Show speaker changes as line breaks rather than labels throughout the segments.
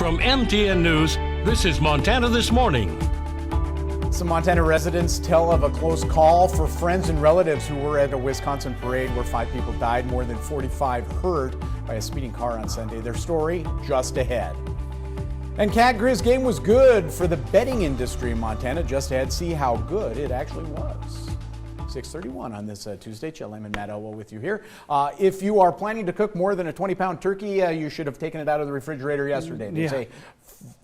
From MTN News, this is Montana This Morning.
Some Montana residents tell of a close call for friends and relatives who were at a Wisconsin parade where 5 people died, more than 45 hurt by a speeding car on Sunday. Their story just ahead. And Cat Grizz game was good for the betting industry in Montana. Just ahead, see how good it actually was. 6:31 on this Tuesday. Chad Lamb and Matt Elwell with you here. If you are planning to cook more than a 20-pound turkey, you should have taken it out of the refrigerator yesterday. They say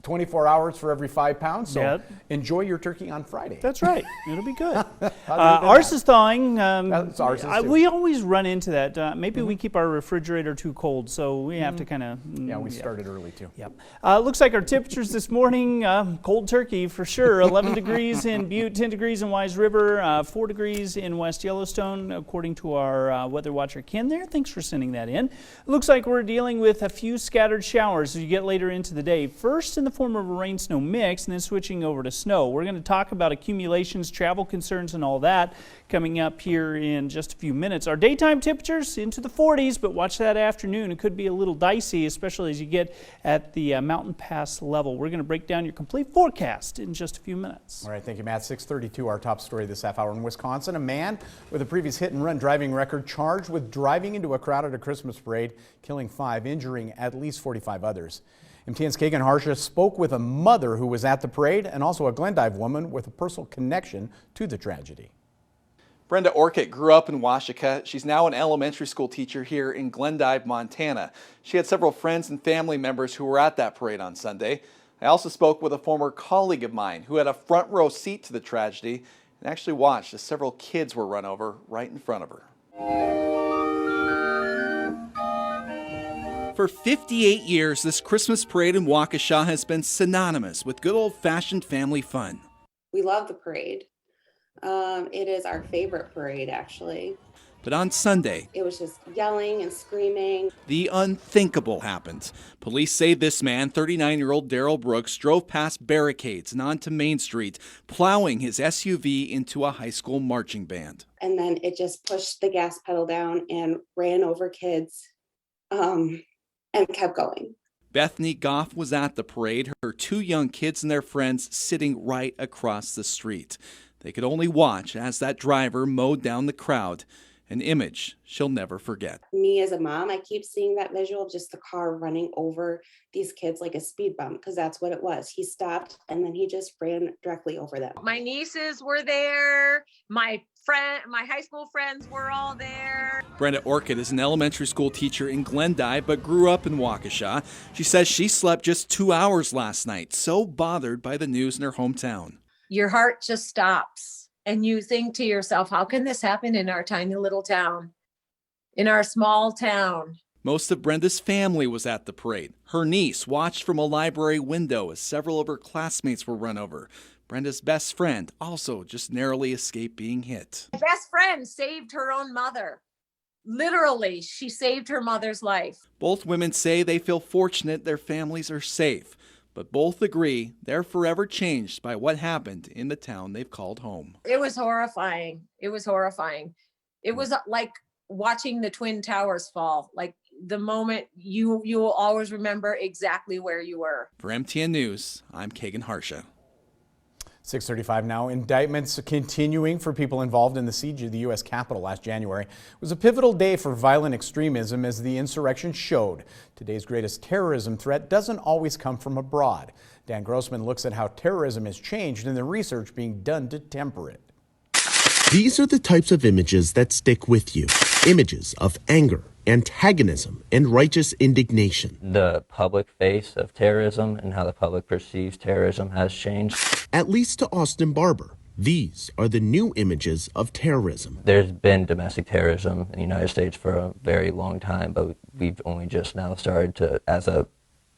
24 hours for every 5 pounds, so enjoy your turkey on Friday.
That's right. It'll be good. Ours is thawing.
Ours is too.
We always run into that. Maybe we keep our refrigerator too cold, so we have to kind of...
we started early too.
Yep. Looks like our temperatures this morning, cold turkey for sure. 11 degrees in Butte, 10 degrees in Wise River, 4 degrees in West Yellowstone, according to our weather watcher Ken there. Thanks for sending that in. It looks like we're dealing with a few scattered showers as you get later into the day. First in the form of a rain-snow mix, and then switching over to snow. We're going to talk about accumulations, travel concerns, and all that coming up here in just a few minutes. Our daytime temperatures into the 40s, but watch that afternoon. It could be a little dicey, especially as you get at the mountain pass level. We're going to break down your complete forecast in just a few minutes.
All right, thank you, Matt. 6:32, our top story this half hour in Wisconsin. A man with a previous hit-and-run driving record charged with driving into a crowd at a Christmas parade, killing 5, injuring at least 45 others. MTN's Kagan Harsha spoke with a mother who was at the parade and also a Glendive woman with a personal connection to the tragedy.
Brenda Orcutt grew up in Washaka. She's now an elementary school teacher here in Glendive, Montana. She had several friends and family members who were at that parade on Sunday. I also spoke with a former colleague of mine who had a front row seat to the tragedy and actually watched as several kids were run over right in front of her. For 58 years, this Christmas parade in Waukesha has been synonymous with good old-fashioned family fun.
We love the parade. It is our favorite parade, actually.
But on Sunday,
it was just yelling and screaming.
The unthinkable happened. Police say this man, 39-year-old Daryl Brooks, drove past barricades and onto Main Street, plowing his SUV into a high school marching band.
And then it just pushed the gas pedal down and ran over kids. And kept going.
Bethany Goff was at the parade, her 2 young kids and their friends sitting right across the street. They could only watch as that driver mowed down the crowd, an image she'll never forget.
Me as a mom, I keep seeing that visual of just the car running over these kids like a speed bump, because that's what it was. He stopped and then he just ran directly over them.
My nieces were there. My high school friends were all there.
Brenda Orcutt is an elementary school teacher in Glendive, but grew up in Waukesha. She says she slept just 2 hours last night, so bothered by the news in her hometown.
Your heart just stops and you think to yourself, how can this happen in our tiny little town, in our small town?
Most of Brenda's family was at the parade. Her niece watched from a library window as several of her classmates were run over. Brenda's best friend also just narrowly escaped being hit.
My best friend saved her own mother. Literally, she saved her mother's life.
Both women say they feel fortunate their families are safe, but both agree they're forever changed by what happened in the town they've called home.
It was horrifying. It was horrifying. It was like watching the Twin Towers fall. Like the moment you will always remember exactly where you were.
For MTN News, I'm Kagan Harsha.
6:35 now. Indictments continuing for people involved in the siege of the U.S. Capitol last January. It was a pivotal day for violent extremism as the insurrection showed. Today's greatest terrorism threat doesn't always come from abroad. Dan Grossman looks at how terrorism has changed and the research being done to temper it.
These are the types of images that stick with you. Images of anger, antagonism, and righteous indignation.
The public face of terrorism and how the public perceives terrorism has changed.
At least to Austin Barber, these are the new images of terrorism.
There's been domestic terrorism in the United States for a very long time, but we've only just now started to, as a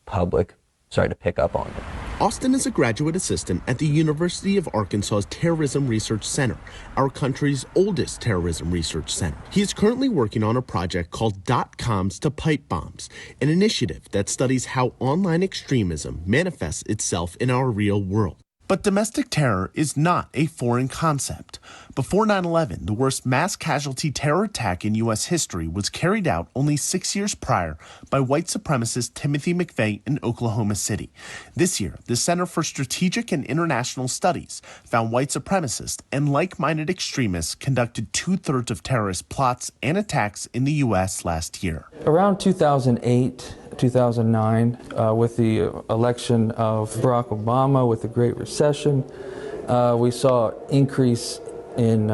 public, started to pick up on it.
Austin is a graduate assistant at the University of Arkansas's Terrorism Research Center, our country's oldest terrorism research center. He is currently working on a project called .coms to Pipe Bombs, an initiative that studies how online extremism manifests itself in our real world. But domestic terror is not a foreign concept. Before 9/11, the worst mass casualty terror attack in U.S. history was carried out only 6 years prior by white supremacist Timothy McVeigh in Oklahoma City. This year, the Center for Strategic and International Studies found white supremacists and like-minded extremists conducted 2/3 of terrorist plots and attacks in the U.S. last year.
Around 2008, 2009, with the election of Barack Obama, with the Great Recession, we saw increase in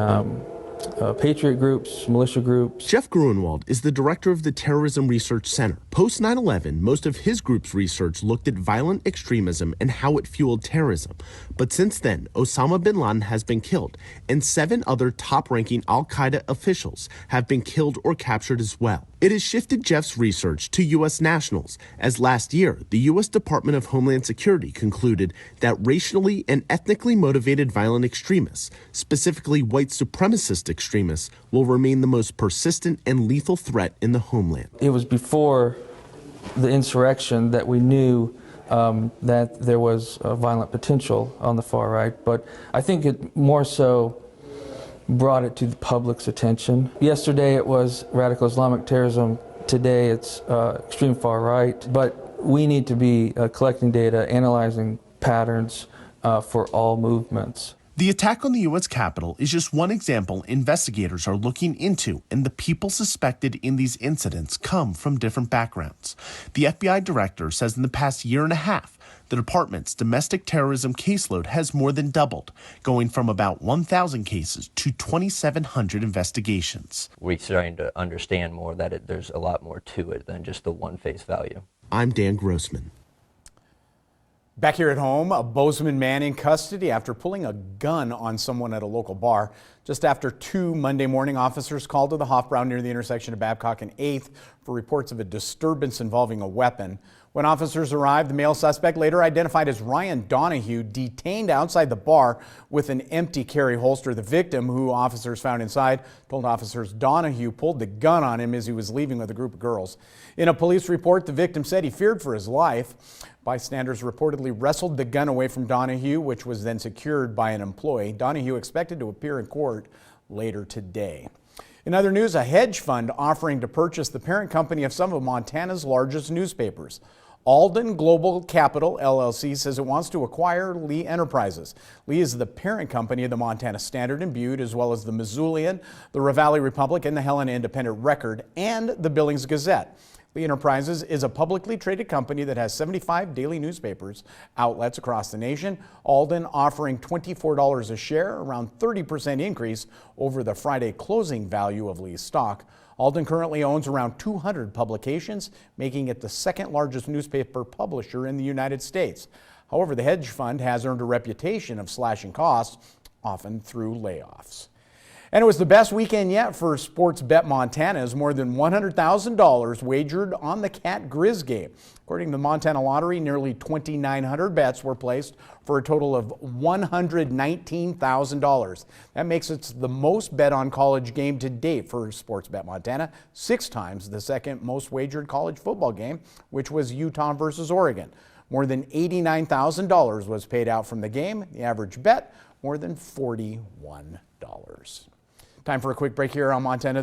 patriot groups, militia groups.
Jeff Gruenwald is the director of the Terrorism Research Center. Post 9/11, most of his group's research looked at violent extremism and how it fueled terrorism. But since then, Osama bin Laden has been killed, and 7 other top-ranking al-Qaeda officials have been killed or captured as well. It has shifted Jeff's research to U.S. nationals, as last year, the U.S. Department of Homeland Security concluded that racially and ethnically motivated violent extremists, specifically white supremacist extremists, will remain the most persistent and lethal threat in the homeland.
It was before the insurrection that we knew that there was a violent potential on the far right, but I think it more so brought it to the public's attention. Yesterday it was radical Islamic terrorism. Today it's extreme far right. But we need to be collecting data, analyzing patterns for all movements.
The attack on the U.S. Capitol is just one example investigators are looking into, and the people suspected in these incidents come from different backgrounds. The FBI director says in the past year and a half, the department's domestic terrorism caseload has more than doubled, going from about 1,000 cases to 2,700 investigations.
We're starting to understand more that there's a lot more to it than just the one face value.
I'm Dan Grossman.
Back here at home, a Bozeman man in custody after pulling a gun on someone at a local bar. Just after 2 Monday morning, officers called to the Hofbrau near the intersection of Babcock and 8th for reports of a disturbance involving a weapon. When officers arrived, the male suspect, later identified as Ryan Donahue, detained outside the bar with an empty carry holster. The victim, who officers found inside, told officers Donahue pulled the gun on him as he was leaving with a group of girls. In a police report, the victim said he feared for his life. Bystanders reportedly wrestled the gun away from Donahue, which was then secured by an employee. Donahue expected to appear in court later today. In other news, a hedge fund offering to purchase the parent company of some of Montana's largest newspapers. Alden Global Capital, LLC, says it wants to acquire Lee Enterprises. Lee is the parent company of the Montana Standard and Butte, as well as the Missoulian, the Ravalli Republic, and the Helena Independent Record, and the Billings Gazette. Lee Enterprises is a publicly traded company that has 75 daily newspapers outlets across the nation. Alden offering $24 a share, around 30% increase over the Friday closing value of Lee's stock. Alden currently owns around 200 publications, making it the second largest newspaper publisher in the United States. However, the hedge fund has earned a reputation of slashing costs, often through layoffs. And it was the best weekend yet for Sports Bet Montana, as more than $100,000 wagered on the Cat Grizz game. According to the Montana Lottery, nearly 2,900 bets were placed for a total of $119,000. That makes it the most bet on college game to date for Sports Bet Montana, 6 times the second most wagered college football game, which was Utah versus Oregon. More than $89,000 was paid out from the game. The average bet, more than $41. Time for a quick break here on Montana